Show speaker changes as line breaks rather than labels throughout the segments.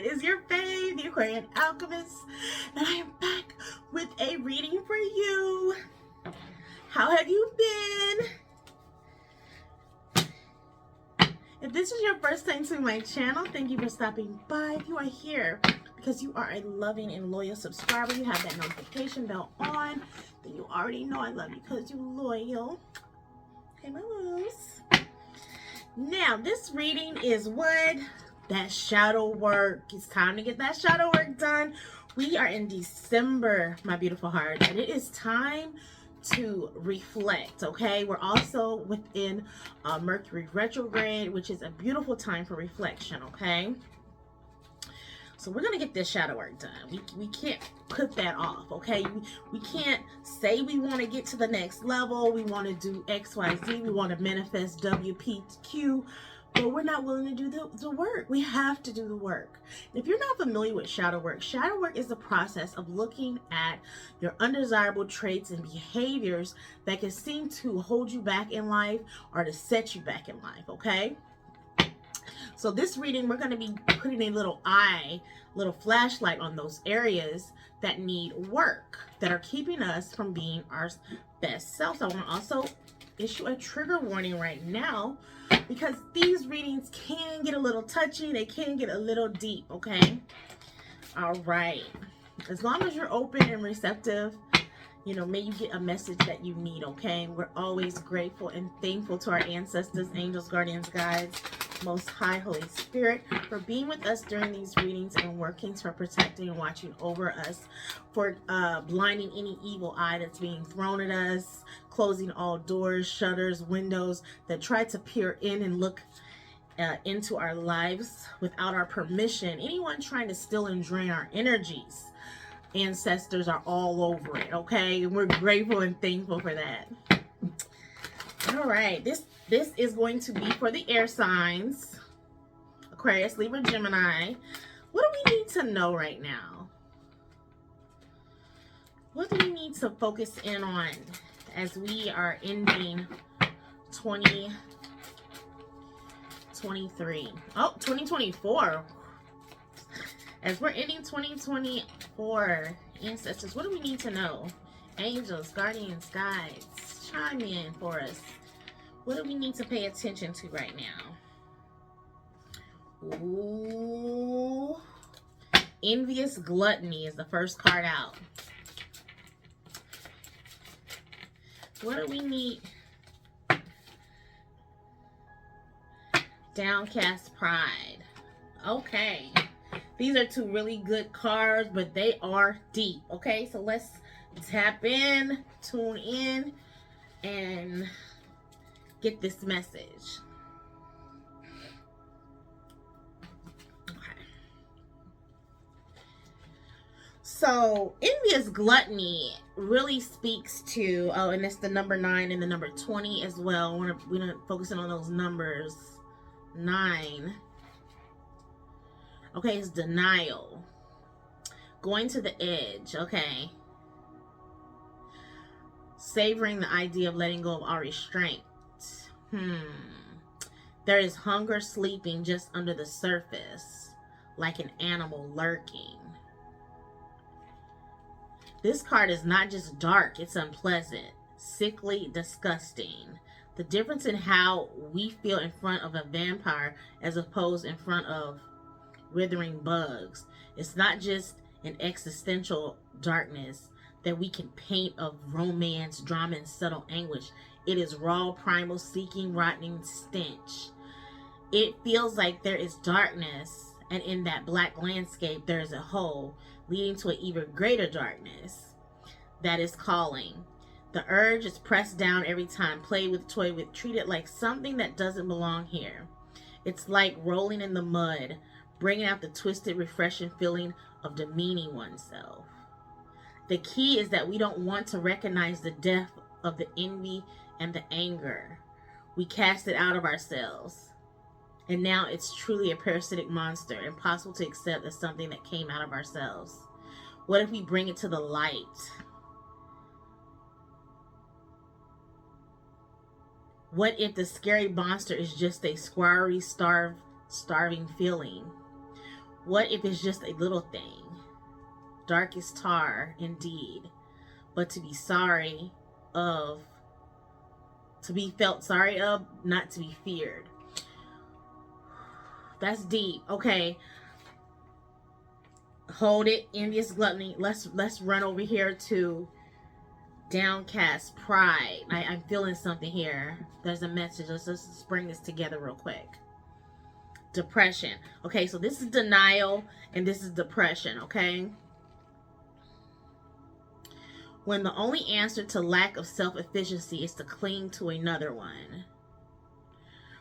It is your fave, the Aquarian Alchemist, and I am back with a reading for you. How have you been? If this is your first time to my channel, thank you for stopping by. If you are here because you are a loving and loyal subscriber, you have that notification bell on, then you already know I love you because you're loyal. Hey, my loves. Now, this reading is what? That shadow work. It's time to get that shadow work done. We are in December, my beautiful heart, and it is time to reflect, okay? We're also within Mercury retrograde, which is a beautiful time for reflection, okay? So we're gonna get this shadow work done. We can't put that off, okay? We can't say we want to get to the next level. We want to do X, Y, Z. We want to manifest WPQ, but we're not willing to do the work. We have to do the work. If you're not familiar with shadow work is the process of looking at your undesirable traits and behaviors that can seem to hold you back in life or to set you back in life, okay? So this reading, we're going to be putting a little flashlight on those areas that need work, that are keeping us from being our best selves. I want to also issue a trigger warning right now because these readings can get a little touchy. They can get a little deep, okay? All right. As long as you're open and receptive, you know, may you get a message that you need, okay? We're always grateful and thankful to our ancestors, angels, guardians, guides, Most High Holy Spirit, for being with us during these readings and working for protecting and watching over us, for blinding any evil eye that's being thrown at us, closing all doors, shutters, windows that try to peer in and look into our lives without our permission. Anyone trying to steal and drain our energies, ancestors are all over it, okay? And we're grateful and thankful for that. All right, this is going to be for the air signs: Aquarius, Libra, Gemini. What do we need to know right now? What do we need to focus in on as we are ending 2023? Oh, 2024. As we're ending 2024, ancestors, what do we need to know? Angels, guardians, guides, chime in for us. What do we need to pay attention to right now? Ooh. Envious gluttony is the first card out. What do we need? Downcast pride. Okay. These are two really good cards, but they are deep. Okay, so let's tap in, tune in, and get this message. Okay. So envious gluttony really speaks to, oh, and it's the number 9 and the number 20 as well. We're not focusing on those numbers. 9. Okay, it's denial. Going to the edge, okay. Savoring the idea of letting go of our restraint. There is hunger sleeping just under the surface, like an animal lurking. This card is not just dark, it's unpleasant, sickly, disgusting. The difference in how we feel in front of a vampire as opposed in front of withering bugs. It's not just an existential darkness that we can paint of romance, drama, and subtle anguish. It is raw, primal, seeking, rotting stench. It feels like there is darkness, and in that black landscape there is a hole leading to an even greater darkness that is calling. The urge is pressed down every time, play with, toy with, treat it like something that doesn't belong here. It's like rolling in the mud, bringing out the twisted, refreshing feeling of demeaning oneself. The key is that we don't want to recognize the depth of the envy and the anger. We cast it out of ourselves. And now it's truly a parasitic monster, impossible to accept as something that came out of ourselves. What if we bring it to the light? What if the scary monster is just a squirry, starving feeling? What if it's just a little thing? Dark is tar, indeed. But to be sorry of, to be felt sorry of, not to be feared. That's deep. Okay. Hold it. Envious gluttony. Let's run over here to downcast pride. I'm feeling something here. There's a message. Let's bring this together real quick. Depression. Okay, so this is denial and this is depression, okay? When the only answer to lack of self-efficiency is to cling to another one.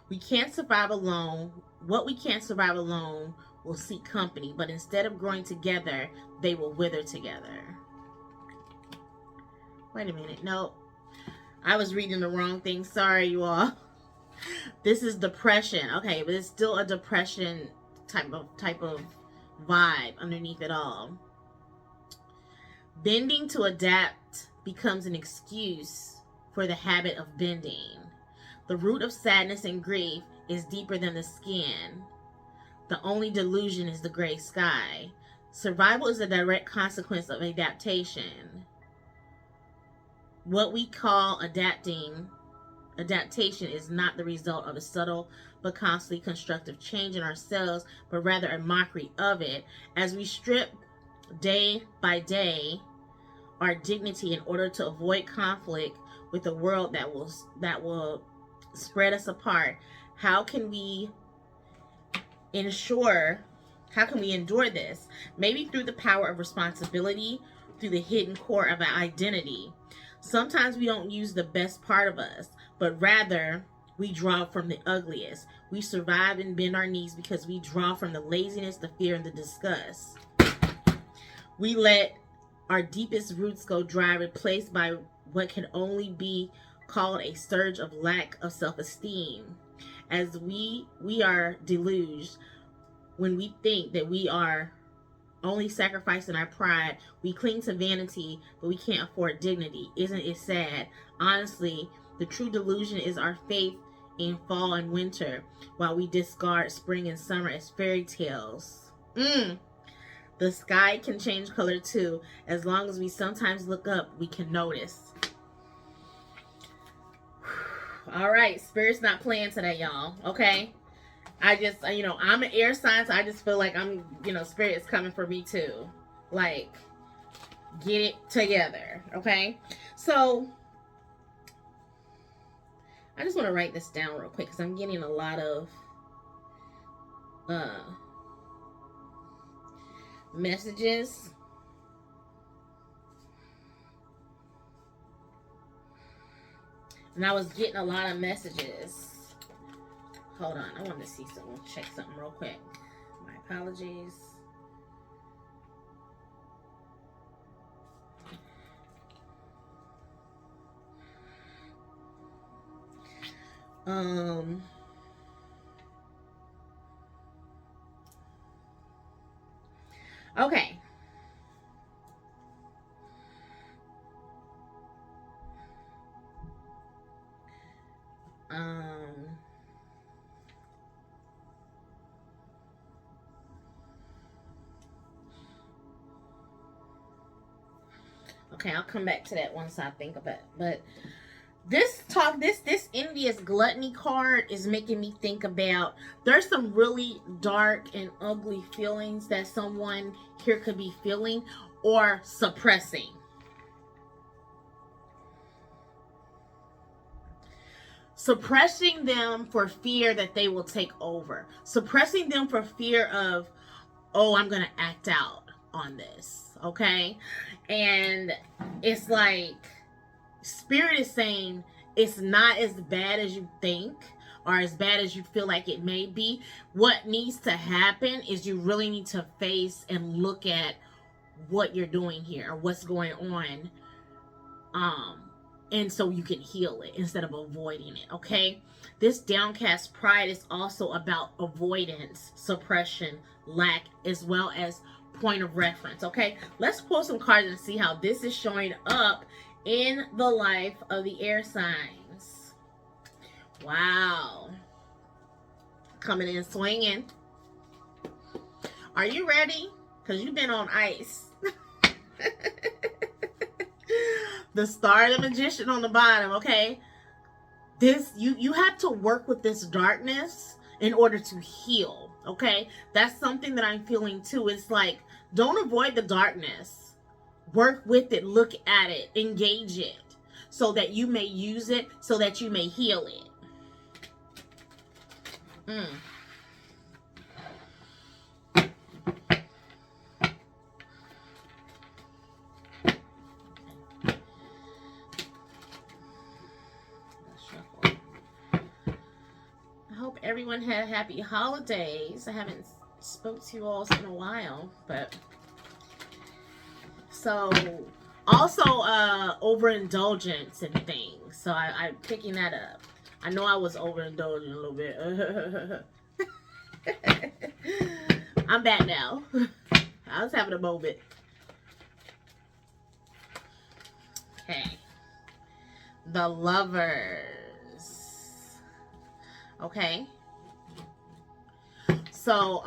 We can't survive alone. What we can't survive alone will seek company, but instead of growing together, they will wither together. Wait a minute. No, I was reading the wrong thing. Sorry, you all. This is depression. Okay, but it's still a depression type of vibe underneath it all. Bending to adapt becomes an excuse for the habit of bending. The root of sadness and grief is deeper than the skin. The only delusion is the gray sky. Survival is a direct consequence of adaptation. What we call adaptation is not the result of a subtle but constantly constructive change in ourselves, but rather a mockery of it, as we strip day by day our dignity in order to avoid conflict with a world that will spread us apart. How can we endure this? Maybe through the power of responsibility, through the hidden core of our identity. Sometimes we don't use the best part of us, but rather we draw from the ugliest. We survive and bend our knees because we draw from the laziness, the fear, and the disgust. We let our deepest roots go dry, replaced by what can only be called a surge of lack of self-esteem. As we are deluged when we think that we are only sacrificing our pride. We cling to vanity, but we can't afford dignity. Isn't it sad? Honestly, the true delusion is our faith in fall and winter, while we discard spring and summer as fairy tales. The sky can change color too. As long as we sometimes look up, we can notice. All right, Spirit's not playing today, y'all. Okay? I just, I'm an air sign, so I just feel like Spirit is coming for me too. Like, get it together, okay? So, I just want to write this down real quick because I'm getting a lot of messages. And I was getting a lot of messages. Hold on, I want to see something. Check something real quick. My apologies. Okay. Okay, I'll come back to that once I think of it. But this envious gluttony card is making me think about, there's some really dark and ugly feelings that someone here could be feeling or suppressing. Suppressing them for fear that they will take over. Suppressing them for fear of, oh, I'm going to act out on this. Okay? And it's like, Spirit is saying it's not as bad as you think or as bad as you feel like it may be. What needs to happen is you really need to face and look at what you're doing here or what's going on. And so you can heal it instead of avoiding it, okay? This downcast pride is also about avoidance, suppression, lack, as well as point of reference, okay? Let's pull some cards and see how this is showing up in the life of the air signs. Wow. Coming in swinging. Are you ready? Because you've been on ice. The Star of the Magician on the bottom, okay? This, you have to work with this darkness in order to heal, okay? That's something that I'm feeling too. It's like, don't avoid the darkness. Work with it, look at it, engage it, so that you may use it, so that you may heal it. I hope everyone had happy holidays. I haven't spoke to you all in a while, but so also overindulgence and things. So I'm picking that up. I know I was overindulging a little bit. I'm back now. I was having a moment. Okay. The Lovers. Okay. So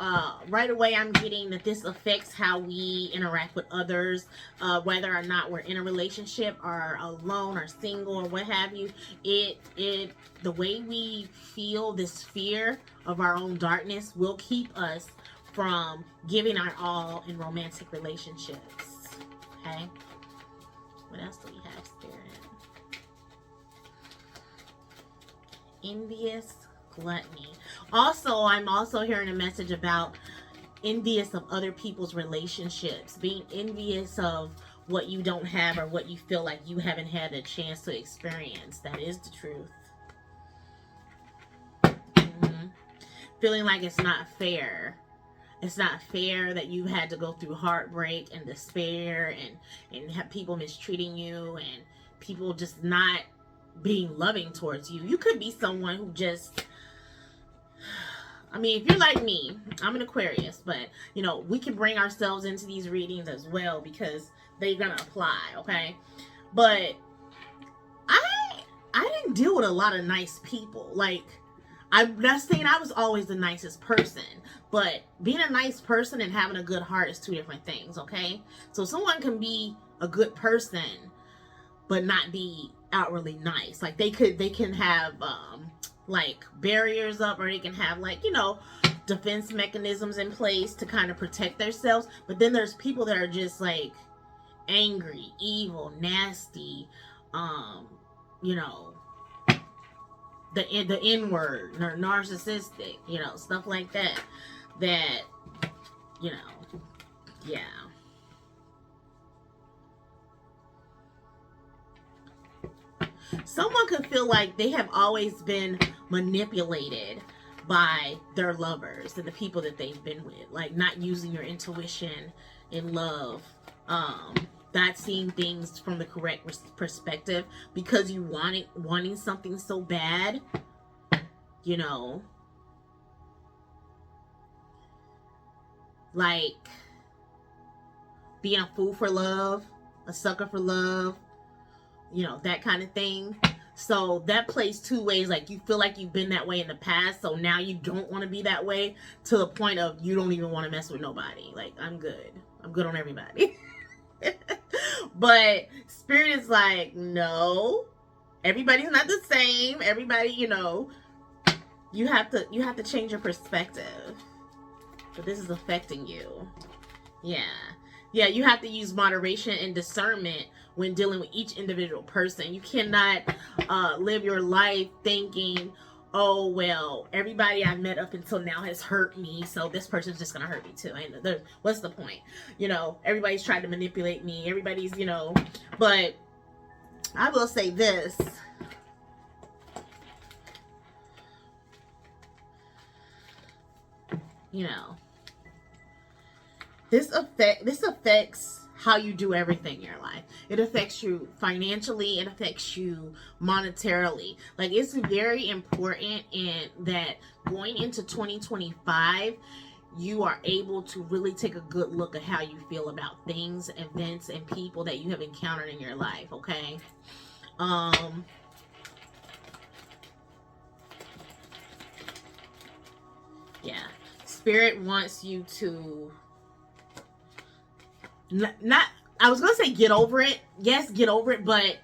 right away I'm getting that this affects how we interact with others, whether or not we're in a relationship or alone or single or what have you. The way we feel this fear of our own darkness will keep us from giving our all in romantic relationships. Okay. What else do we have, Spirit? Envious. Gluttony. Also, I'm also hearing a message about envious of other people's relationships, being envious of what you don't have or what you feel like you haven't had a chance to experience. That is the truth. Feeling like it's not fair. It's not fair that you had to go through heartbreak and despair and have people mistreating you and people just not being loving towards you. You could be someone who just, I mean, if you're like me, I'm an Aquarius, but, you know, we can bring ourselves into these readings as well because they're going to apply, okay? But I didn't deal with a lot of nice people. Like, I'm not saying I was always the nicest person, but being a nice person and having a good heart is two different things, okay? So someone can be a good person, but not be outwardly nice. Like, they can have, like barriers up, or they can have, like, you know, defense mechanisms in place to kind of protect themselves. But then there's people that are just like angry, evil, nasty, you know, the N-word, narcissistic, you know, stuff like that, you know, yeah. Someone could feel like they have always been manipulated by their lovers and the people that they've been with, like not using your intuition in love, not seeing things from the correct perspective because you wanting something so bad, you know, like being a fool for love, a sucker for love, you know, that kind of thing. So that plays two ways. Like, you feel like you've been that way in the past, so now you don't want to be that way, to the point of you don't even want to mess with nobody. Like, I'm good on everybody. But Spirit is like, no, everybody's not the same. Everybody, you know, you have to change your perspective. But this is affecting you. Yeah, you have to use moderation and discernment when dealing with each individual person. You cannot live your life thinking, oh, well, everybody I've met up until now has hurt me, so this person's just gonna hurt me too. And what's the point? You know, everybody's trying to manipulate me. Everybody's, you know, but I will say this. You know, this affects how you do everything in your life. It affects you financially. It affects you monetarily. Like, it's very important that going into 2025, you are able to really take a good look at how you feel about things, events, and people that you have encountered in your life, okay? Yeah. Spirit wants you to not I was going to say get over it. Yes, get over it, but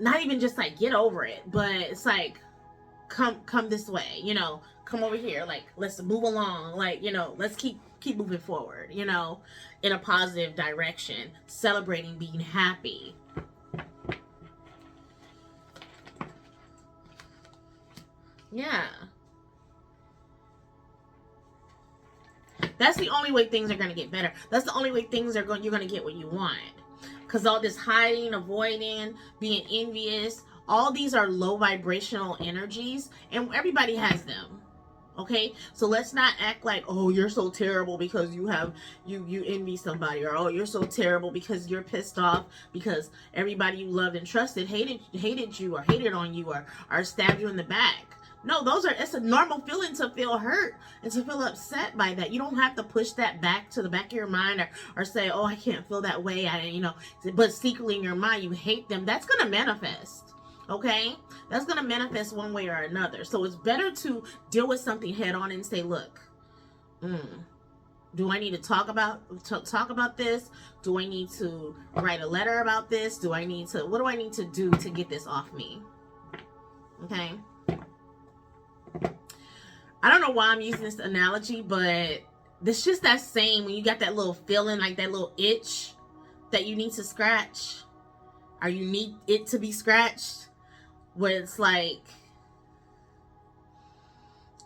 not even just like get over it, but it's like come this way, you know, come over here, like let's move along, like, you know, let's keep moving forward, you know, in a positive direction, celebrating being happy. Yeah. That's the only way things are going to get better. That's the only way things are going, you're going to get what you want. Because all this hiding, avoiding, being envious, all these are low vibrational energies, and everybody has them. Okay, so let's not act like, oh, you're so terrible because you envy somebody, or oh, you're so terrible because you're pissed off because everybody you loved and trusted hated you or hated on you or stabbed you in the back. No, it's a normal feeling to feel hurt and to feel upset by that. You don't have to push that back to the back of your mind or say, oh, I can't feel that way. But secretly in your mind, you hate them. That's going to manifest. Okay? That's going to manifest one way or another. So it's better to deal with something head on and say, look, do I need to talk about this? Do I need to write a letter about this? What do I need to do to get this off me? Okay? I don't know why I'm using this analogy, but it's just that saying when you got that little feeling, like that little itch that you need to scratch, or you need it to be scratched, where it's like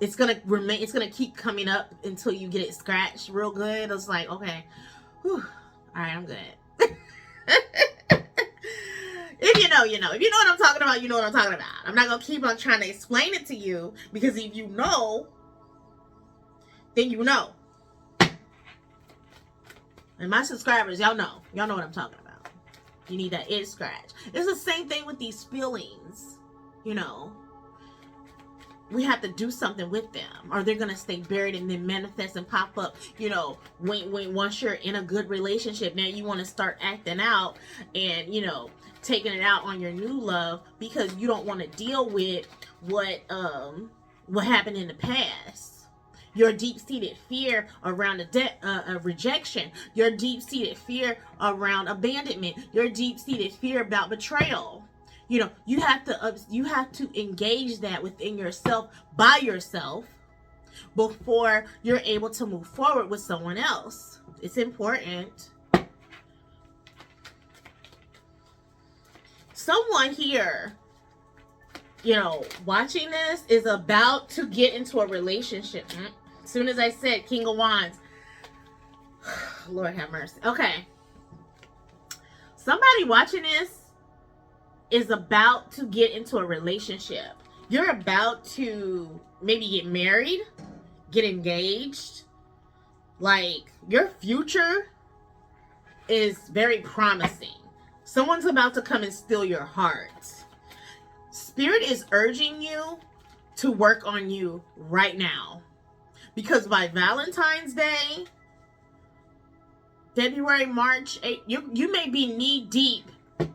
it's gonna keep coming up until you get it scratched real good. It's like, okay, whew, all right, I'm good. If you know, you know. If you know what I'm talking about, you know what I'm talking about. I'm not going to keep on trying to explain it to you, because if you know, then you know. And my subscribers, y'all know. Y'all know what I'm talking about. You need that itch scratch. It's the same thing with these feelings, you know. We have to do something with them, or they're going to stay buried and then manifest and pop up, you know, once you're in a good relationship. Now you want to start acting out and, you know, taking it out on your new love because you don't want to deal with what happened in the past. Your deep-seated fear around rejection, your deep-seated fear around abandonment, your deep-seated fear about betrayal. You know, you have to engage that within yourself, by yourself, before you're able to move forward with someone else. It's important. Someone here, you know, watching this is about to get into a relationship. As soon as I said King of Wands, Lord have mercy. Okay. Somebody watching this is about to get into a relationship. You're about to maybe get married, get engaged. Like, your future is very promising. Someone's about to come and steal your heart. Spirit is urging you to work on you right now. Because by Valentine's Day, February, March, you may be knee deep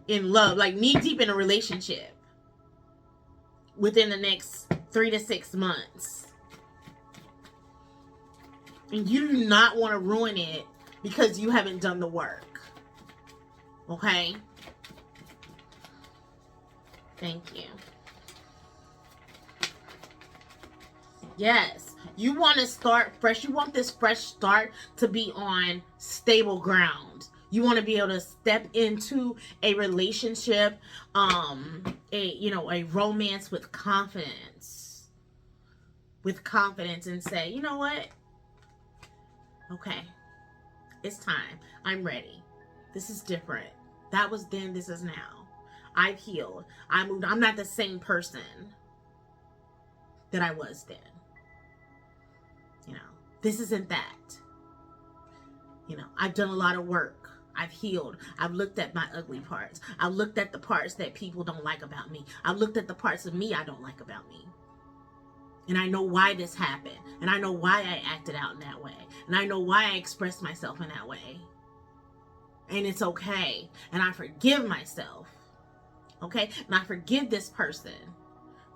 in love, like knee deep in a relationship within the next 3 to 6 months. And you do not want to ruin it because you haven't done the work. Okay? Thank you. Yes. You want to start fresh. You want this fresh start to be on stable ground. You want to be able to step into a relationship, a romance with confidence. With confidence, and say, you know what? Okay. It's time. I'm ready. This is different. That was then, this is now. I've healed. I moved. I'm not the same person that I was then. You know, this isn't that. You know, I've done a lot of work. I've healed. I've looked at my ugly parts. I've looked at the parts that people don't like about me. I've looked at the parts of me I don't like about me. And I know why this happened. And I know why I acted out in that way. And I know why I expressed myself in that way. And it's okay. And I forgive myself. Okay? And I forgive this person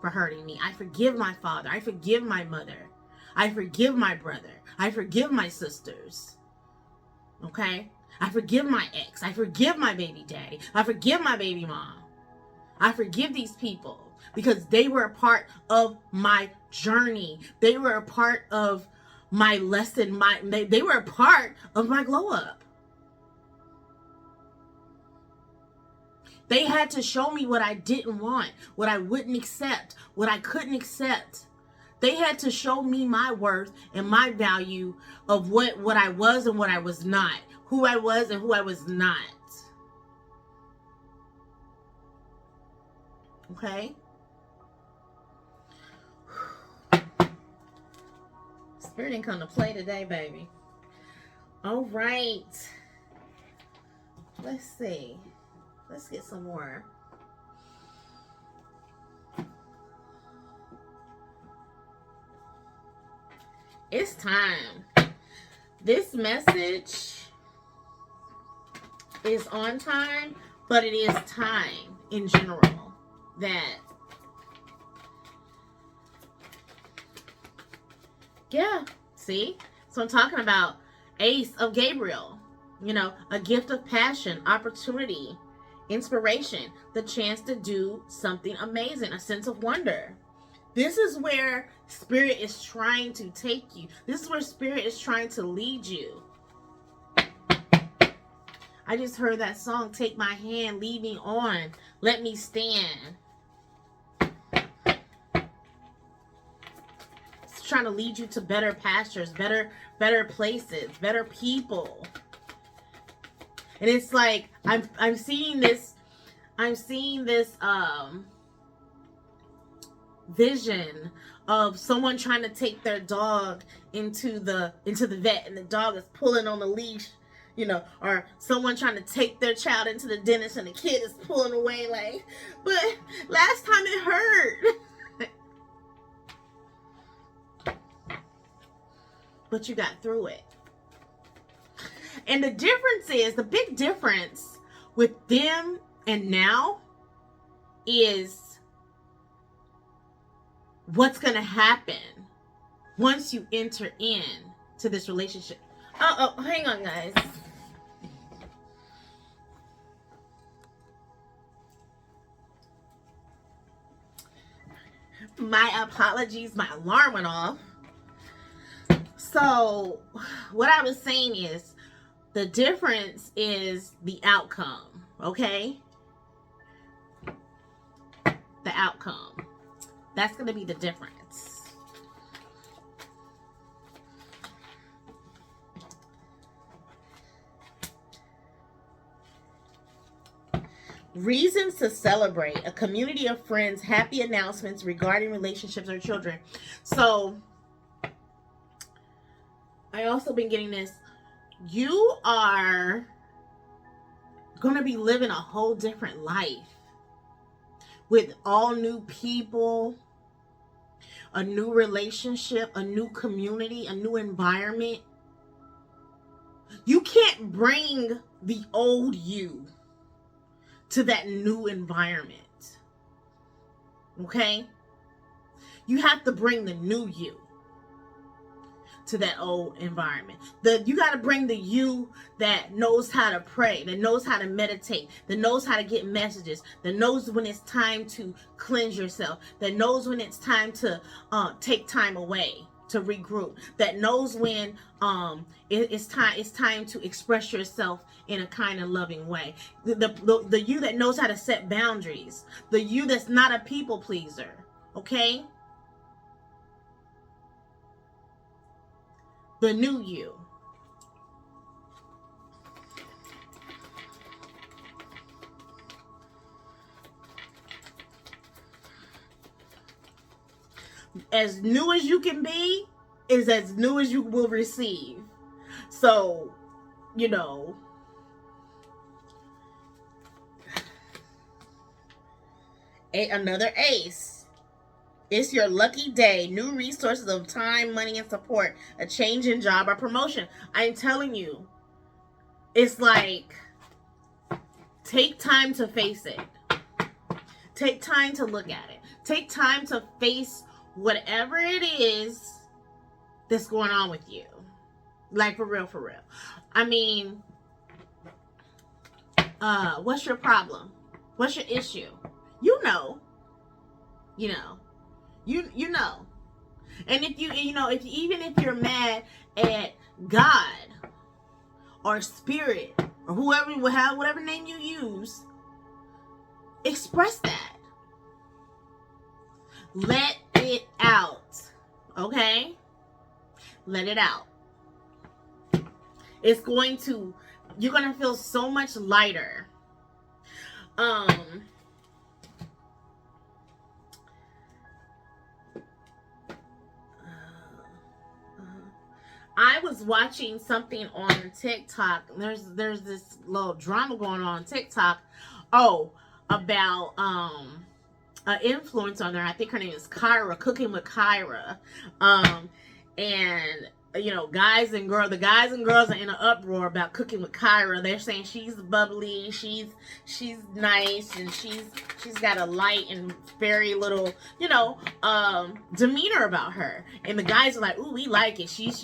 for hurting me. I forgive my father. I forgive my mother. I forgive my brother. I forgive my sisters. Okay? I forgive my ex. I forgive my baby daddy. I forgive my baby mom. I forgive these people because they were a part of my journey. They were a part of my lesson. They were a part of my glow up. They had to show me what I didn't want, what I wouldn't accept, what I couldn't accept. They had to show me my worth and my value of what I was and what I was not, who I was and who I was not. Okay? Spirit didn't come to play today, baby. All right. Let's see. Let's get some more. It's time. This message is on time, but it is time in general that, yeah, see? So I'm talking about Ace of Gabriel, you know, a gift of passion, opportunity, inspiration, the chance to do something amazing, a sense of wonder. This is where Spirit is trying to take you. This is where Spirit is trying to lead you. I just heard that song, Take My Hand, Lead Me On, Let Me Stand. It's trying to lead you to better pastures, better places, better people. And it's like I'm seeing this vision of someone trying to take their dog into the vet, and the dog is pulling on the leash, you know, or someone trying to take their child into the dentist and the kid is pulling away like, but last time it hurt. But you got through it. And the difference is, the big difference with them and now is what's going to happen once you enter in to this relationship. Oh, hang on, guys. My apologies, my alarm went off. So, what I was saying is, the difference is the outcome, okay? The outcome. That's going to be the difference. Reasons to celebrate. A community of friends. Happy announcements regarding relationships or children. So, I also been getting this. You are going to be living a whole different life with all new people, a new relationship, a new community, a new environment. You can't bring the old you to that new environment. Okay? You have to bring the new you to that old environment. You got to bring the you that knows how to pray, that knows how to meditate, that knows how to get messages, that knows when it's time to cleanse yourself, that knows when it's time to take time away to regroup, that knows when it's time to express yourself in a kind and loving way. The you that knows how to set boundaries, the you that's not a people pleaser. Okay? The new you. As new as you can be is as new as you will receive. So, you know, another ace. It's your lucky day. New resources of time, money, and support. A change in job or promotion. I'm telling you, it's like, take time to face it. Take time to look at it. Take time to face whatever it is that's going on with you. Like, for real, for real. I mean, what's your problem? What's your issue? You know. You know. You know. And if even if you're mad at God or spirit or whoever will have whatever name you use, express that. Let it out. Okay? Let it out. You're going to feel so much lighter. I was watching something on TikTok. There's this little drama going on TikTok. About an influencer on there. I think her name is Kyra, Cooking with Kyra. And guys and girls are in an uproar about Cooking with Kyra. They're saying she's bubbly, she's nice, and she's got a light and very little, demeanor about her. And the guys are like, ooh, we like it. She's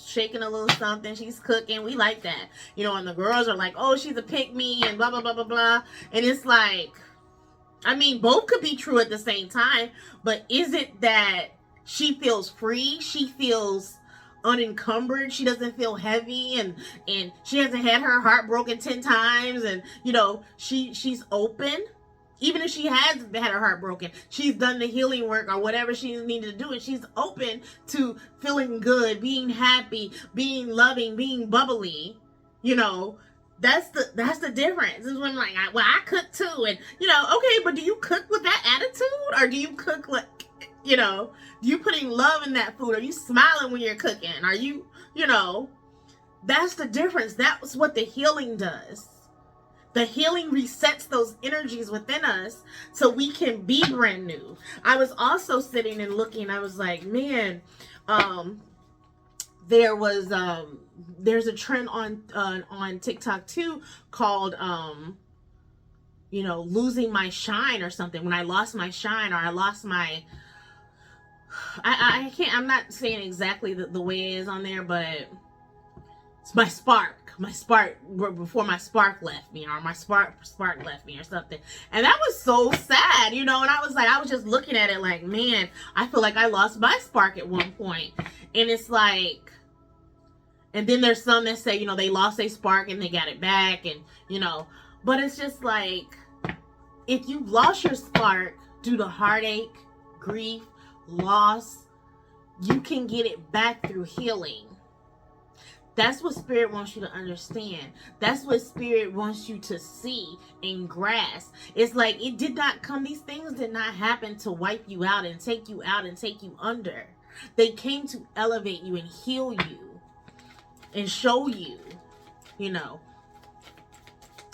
shaking a little something, she's cooking, we like that. And the girls are like, oh, she's a pick-me and blah, blah, blah, blah, blah. And it's like, I mean, both could be true at the same time, but is it that she feels free? She feels unencumbered. She doesn't feel heavy, and she hasn't had her heart broken 10 times, and she's open. Even if she has had her heart broken, she's done the healing work or whatever she needed to do, and she's open to feeling good, being happy, being loving, being bubbly. That's the difference. Is when like, I cook too, and okay, but do you cook with that attitude, or do you cook like, do you putting love in that food? Are you smiling when you're cooking? Are you, that's the difference. That's what the healing does. The healing resets those energies within us so we can be brand new. I was also sitting and looking. I was like, man, there's a trend on TikTok too called, losing my shine or something. When I lost my shine, or I lost my, I'm not saying exactly the way it is on there, but it's my spark before my spark left me, or my spark left me or something. And that was so sad, and I was just looking at it like, man, I feel like I lost my spark at one point. And it's like, and then there's some that say, they lost their spark and they got it back, and but it's just like, if you lost your spark due to heartache, grief, loss, you can get it back through healing. That's what Spirit wants you to understand. That's what Spirit wants you to see and grasp. It's like, it did not come, these things did not happen to wipe you out and take you under. They came to elevate you and heal you and show you,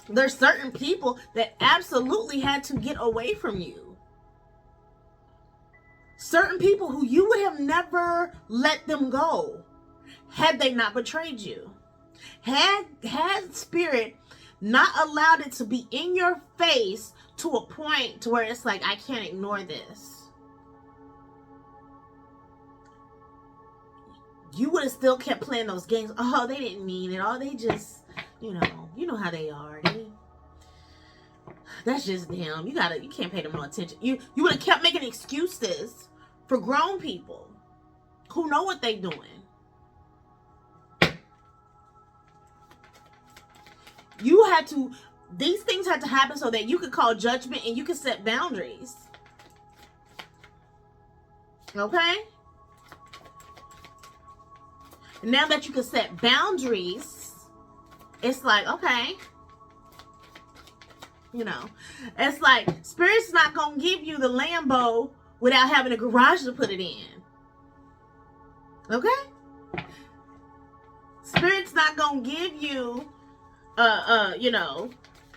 there's certain people that absolutely had to get away from you. Certain people who you would have never let them go had they not betrayed you. Had Spirit not allowed it to be in your face to a point to where it's like, I can't ignore this, you would have still kept playing those games. Oh, they didn't mean it. Oh, they just, you know how they are. That's just them. You can't pay them no attention. You would have kept making excuses for grown people who know what they're doing. These things had to happen so that you could call judgment and you could set boundaries. Okay? And now that you can set boundaries, it's like, okay, it's like, Spirit's not going to give you the Lambo without having a garage to put it in. Okay? Spirit's not going to give you,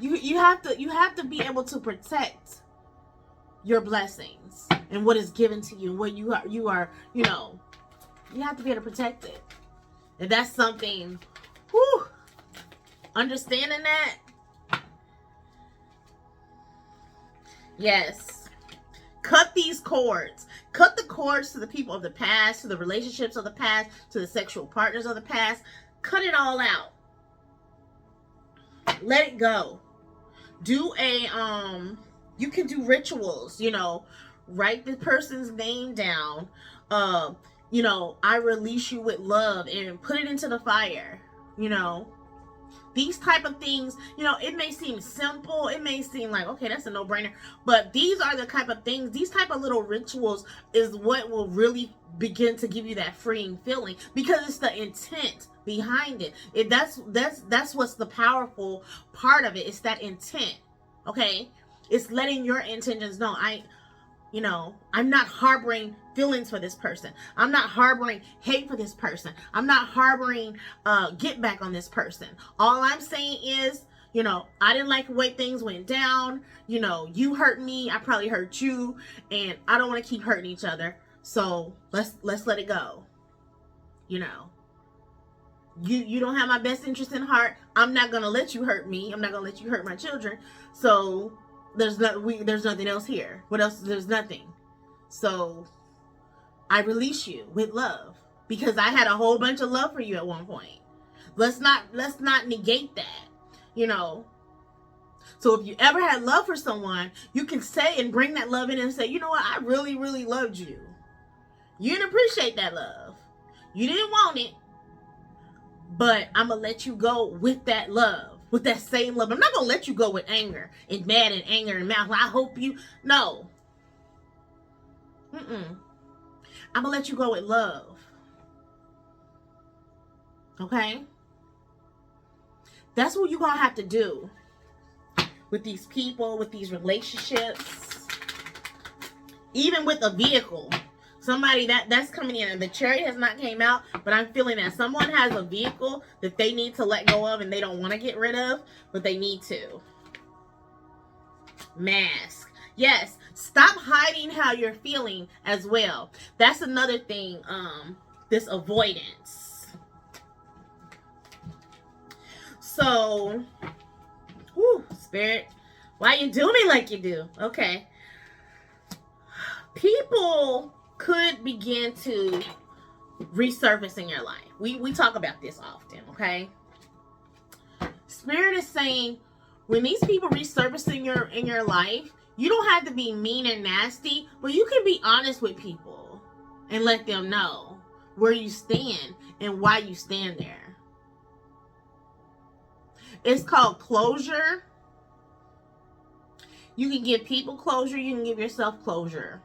you have to be able to protect your blessings and what is given to you, and what you are, you have to be able to protect it. And that's something, understanding that. Yes. Cut these cords. Cut the cords to the people of the past, to the relationships of the past, to the sexual partners of the past. Cut it all out. Let it go. Do you can do rituals, you know, write the person's name down. You know, I release you with love, and put it into the fire, you know. These type of things, you know, it may seem simple. It may seem like, okay, that's a no-brainer. But these are the type of things, these type of little rituals is what will really begin to give you that freeing feeling, because it's the intent behind it. That's what's the powerful part of it. It's that intent, okay? It's letting your intentions know, you know, I'm not harboring feelings for this person. I'm not harboring hate for this person. I'm not harboring get back on this person. All I'm saying is, you know, I didn't like the way things went down. You know, you hurt me, I probably hurt you, and I don't want to keep hurting each other. So let's let it go. You know, you don't have my best interest in heart. I'm not gonna let you hurt me. I'm not gonna let you hurt my children. So there's nothing else here. What else? There's nothing. So I release you with love, because I had a whole bunch of love for you at one point. Let's not negate that, you know. So if you ever had love for someone, you can say and bring that love in and say, you know what, I really, really loved you. You didn't appreciate that love. You didn't want it, but I'm gonna let you go with that love. With that same love. I'm not going to let you go with anger and mad and anger and mouth. I hope you... No. I'm going to let you go with love. Okay? That's what you're going to have to do with these people, with these relationships. Even with a vehicle. Somebody that's coming in, and the Chariot has not came out, but I'm feeling that someone has a vehicle that they need to let go of and they don't want to get rid of, but they need to. Mask. Yes, stop hiding how you're feeling as well. That's another thing, this avoidance. So, Spirit, why you do me like you do? Okay. People could begin to resurface in your life. We talk about this often, okay? Spirit is saying, when these people resurface in your life, you don't have to be mean and nasty, but you can be honest with people and let them know where you stand and why you stand there. It's called closure. You can give people closure. You can give yourself closure.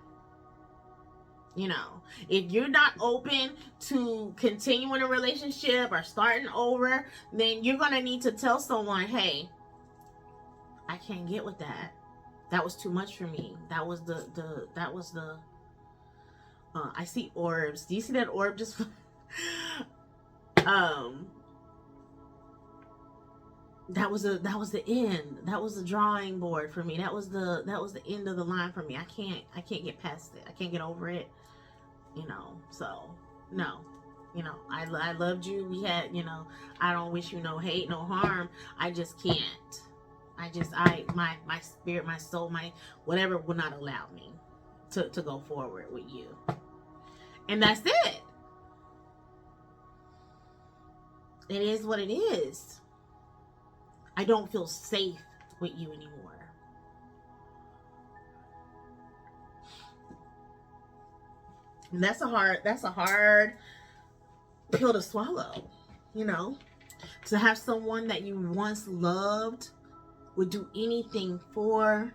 You know, if you're not open to continuing a relationship or starting over, then you're going to need to tell someone, hey, I can't get with that. That was too much for me. That was the I see orbs. Do you see that orb just that was the end. That was the drawing board for me. That was the end of the line for me. I can't get past it. I can't get over it. You know, so no, you know, I loved you. We had, you know, I don't wish you no hate, no harm. I just can't. My spirit, my soul, my whatever will not allow me to go forward with you. And that's it. It is what it is. I don't feel safe with you anymore. And that's a hard pill to swallow, you know, to have someone that you once loved, would do anything for,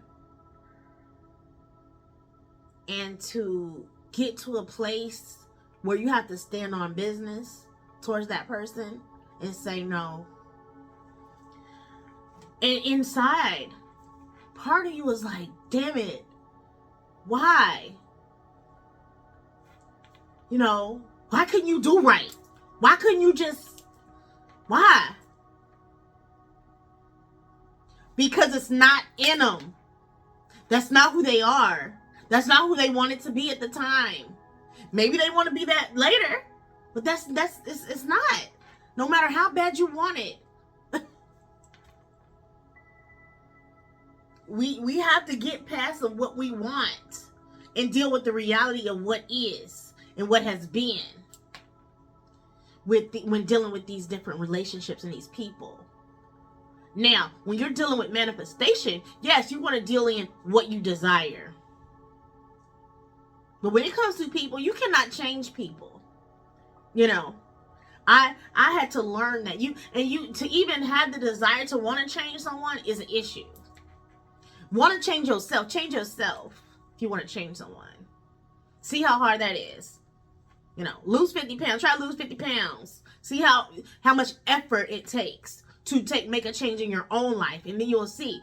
and to get to a place where you have to stand on business towards that person and say no. And inside, part of you was like, damn it, why? You know, why couldn't you do right? Why couldn't you just, why? Because it's not in them. That's not who they are. That's not who they wanted to be at the time. Maybe they want to be that later, but it's not. No matter how bad you want it. We have to get past of what we want. and deal with the reality of what is and what has been when dealing with these different relationships and these people. Now, when you're dealing with manifestation, yes, you want to deal in what you desire. But when it comes to people, you cannot change people. You know, I had to learn that you to even have the desire to want to change someone is an issue. Want to change yourself if you want to change someone. See how hard that is. You know, lose 50 pounds. Try to lose 50 pounds. See how much effort it takes to make a change in your own life. And then you'll see,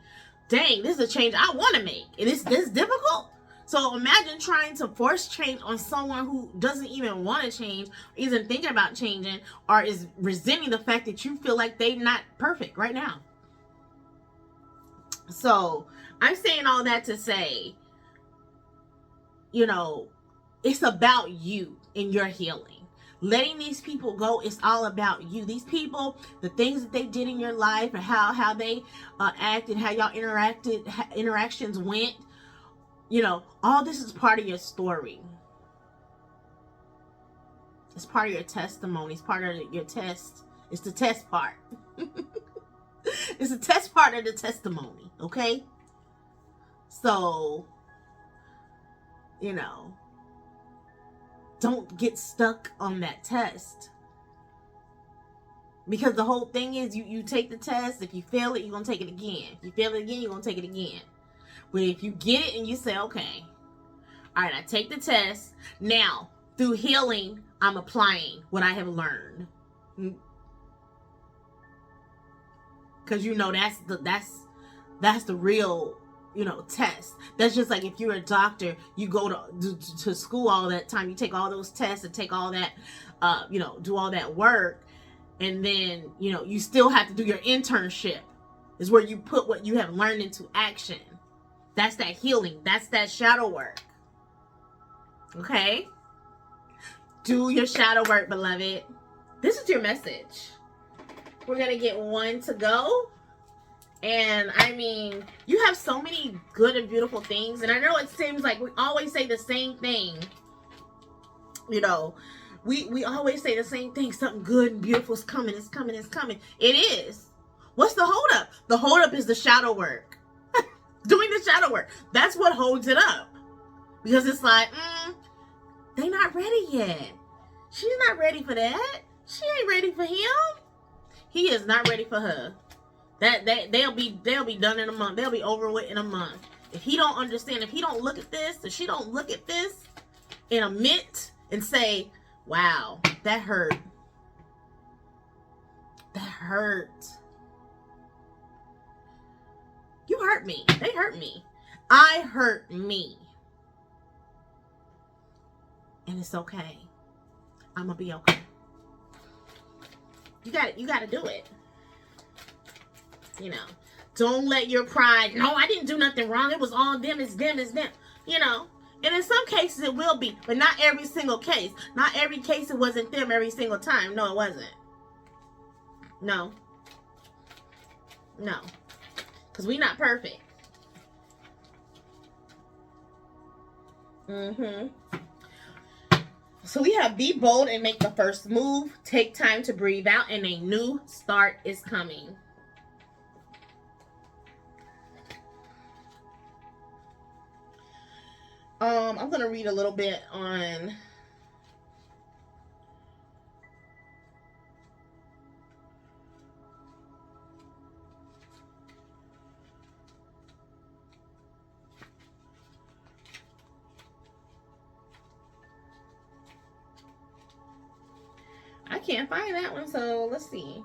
dang, this is a change I want to make. And it's this difficult. So imagine trying to force change on someone who doesn't even want to change, isn't thinking about changing, or is resenting the fact that you feel like they're not perfect right now. So I'm saying all that to say, you know, it's about you and your healing. Letting these people go, it's all about you. These people, the things that they did in your life, or how they acted, how y'all interactions went, you know, all this is part of your story. It's part of your testimony. It's part of your test. It's the test part. It's the test part of the testimony, okay? So, you know, don't get stuck on that test. Because the whole thing is you take the test. If you fail it, you're going to take it again. If you fail it again, you're going to take it again. But if you get it and you say, okay, all right, I take the test. Now, through healing, I'm applying what I have learned. Because you know that's the real, you know, test. That's just like if you're a doctor, you go to school all that time, you take all those tests and take all that, you know, do all that work, and then, you know, you still have to do your internship. Is where you put what you have learned into action. That's that healing. That's that shadow work. Okay? Do your shadow work, beloved. This is your message. We're going to get one to go. And I mean, you have so many good and beautiful things. And I know it seems like we always say the same thing. You know, we always say the same thing. Something good and beautiful is coming. It's coming. It's coming. It is. What's the holdup? The holdup is the shadow work. Doing the shadow work. That's what holds it up. Because it's like, they not ready yet. She's not ready for that. She ain't ready for him. He is not ready for her. They'll be done in a month. They'll be over with in a month. If he don't understand, if he don't look at this, if she don't look at this in a minute and say, wow, that hurt. That hurt. You hurt me. They hurt me. I hurt me. And it's okay. I'm gonna be okay. You gotta do it. You know, don't let your pride, no, I didn't do nothing wrong. It was all them, it's them, it's them. You know, and in some cases it will be, but not every single case. Not every case it wasn't them every single time. No, it wasn't. No. No. Because we're not perfect. So we have be bold and make the first move. Take time to breathe out, and a new start is coming. I'm going to read a little bit on I can't find that one, so let's see.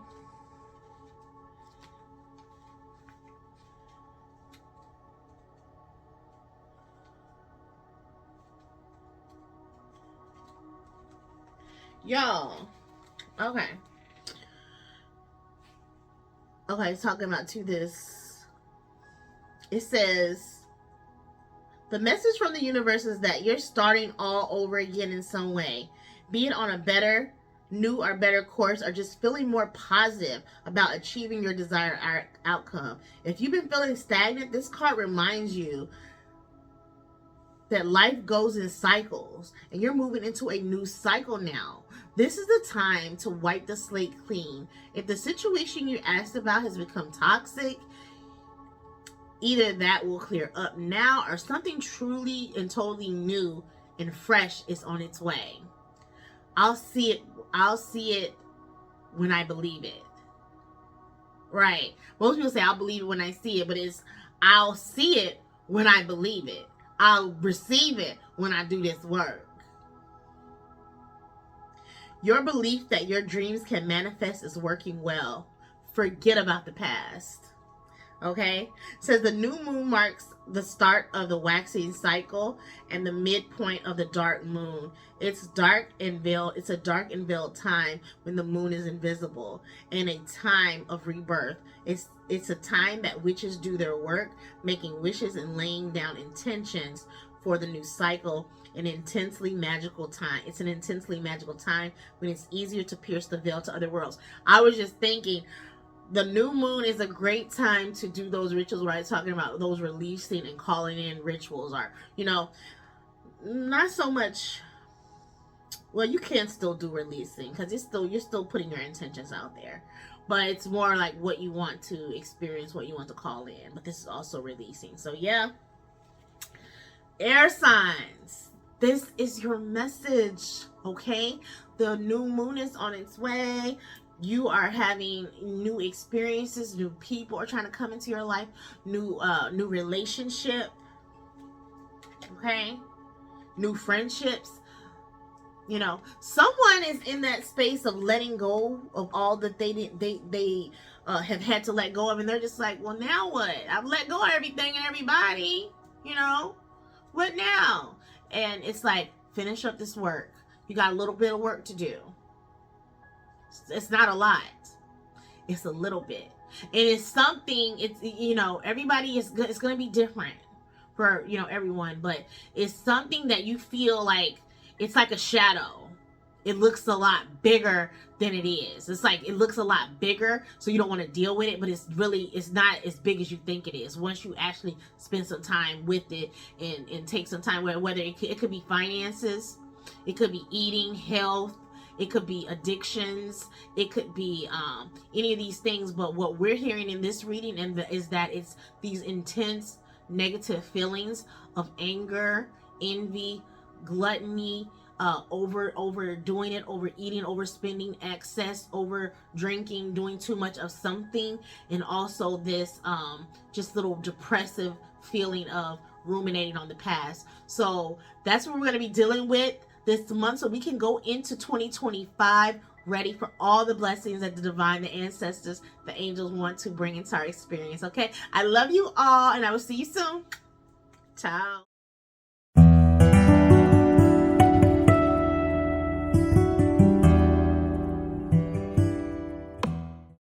Y'all, okay, talking about this, it says, the message from the universe is that you're starting all over again in some way, be it on a better, new or better course, or just feeling more positive about achieving your desired outcome. If you've been feeling stagnant, this card reminds you that life goes in cycles, and you're moving into a new cycle now. This is the time to wipe the slate clean. If the situation you asked about has become toxic, either that will clear up now, or something truly and totally new and fresh is on its way. I'll see it when I believe it. Right. Most people say I'll believe it when I see it, but it's I'll see it when I believe it. I'll receive it when I do this work. Your belief that your dreams can manifest is working well. Forget about the past. Okay? It says the new moon marks the start of the waxing cycle and the midpoint of the dark moon. It's dark and veiled. It's a dark and veiled time when the moon is invisible, and a time of rebirth. It's a time that witches do their work, making wishes and laying down intentions for the new cycle. An intensely magical time. It's an intensely magical time when it's easier to pierce the veil to other worlds. I was just thinking, the new moon is a great time to do those rituals where I'm talking about, those releasing and calling in rituals, are, you know, not so much. Well, you can still do releasing because you're still putting your intentions out there, but it's more like what you want to experience, what you want to call in. But this is also releasing. So yeah, air signs, this is your message. Okay, the new moon is on its way. You are having new experiences, new people are trying to come into your life, new relationship, okay, new friendships. You know, someone is in that space of letting go of all that they have had to let go of, and they're just like, well, now what? I've let go of everything and everybody, you know, what now? And it's like, finish up this work. You got a little bit of work to do. It's not a lot. It's a little bit. And it's something, it's, you know, everybody is, it's going to be different for, you know, everyone, but it's something that you feel like, it's like a shadow. It looks a lot bigger than it is. It's like, it looks a lot bigger, so you don't want to deal with it, but it's not as big as you think it is once you actually spend some time with it and take some time, whether it could be finances, it could be eating, health, it could be addictions, it could be any of these things. But what we're hearing in this reading is that it's these intense negative feelings of anger, envy, gluttony, overdoing it, overeating, overspending, excess, over drinking, doing too much of something, and also this just little depressive feeling of ruminating on the past. So that's what we're going to be dealing with this month, so we can go into 2025 ready for all the blessings that the divine, the ancestors, the angels want to bring into our experience. Okay, I love you all, and I will see you soon. Ciao.